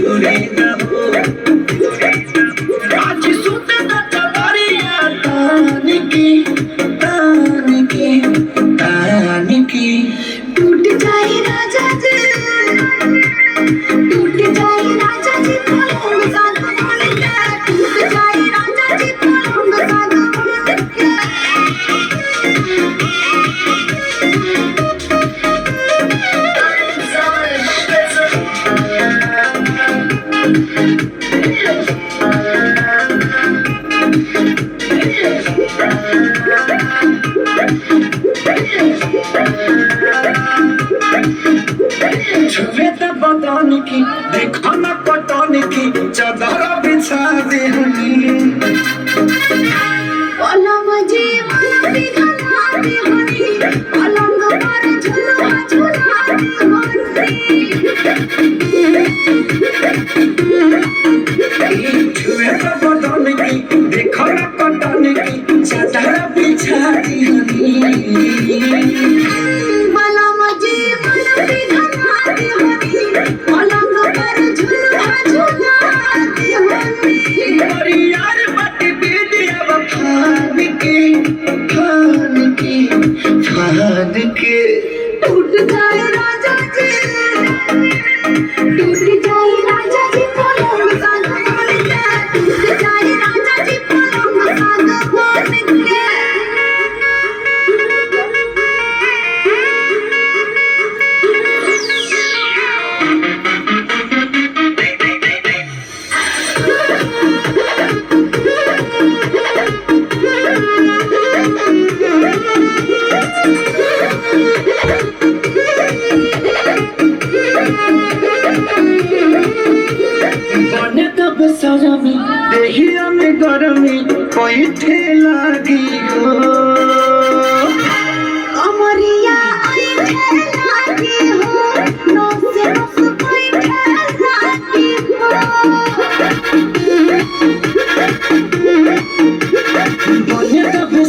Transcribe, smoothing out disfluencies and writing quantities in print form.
छुड़े ना हो आज सुते ना चमारिया तान की टूट जाए राजा जी टूट जाए राजा जी पलंग साथ मार के टूट जाए राजा जी पलंग साथ मार के छुए तो बदन की देखो न पटन की चादर बिछा दे पलंग जी मन बिघला दे हनी पलंग पर झुलवा झुला दे हनी छुए तो बदन की देखो न पटन की चादर बिछा दे पलंग जी मन बिघला दे हनी पलंग पर झुलवा झुला दे हनी यार बट बीडिया फान के टूट जाए राजा जी टूट जाए राजा जी पलंग साथ मार के टूट जाए राजा जी पलंग साथ मार के बने तब सरमी देहिया में गरमी कोई लागी हो अमरिया आई लागी हो नो से नस कोई लागी हो बने तब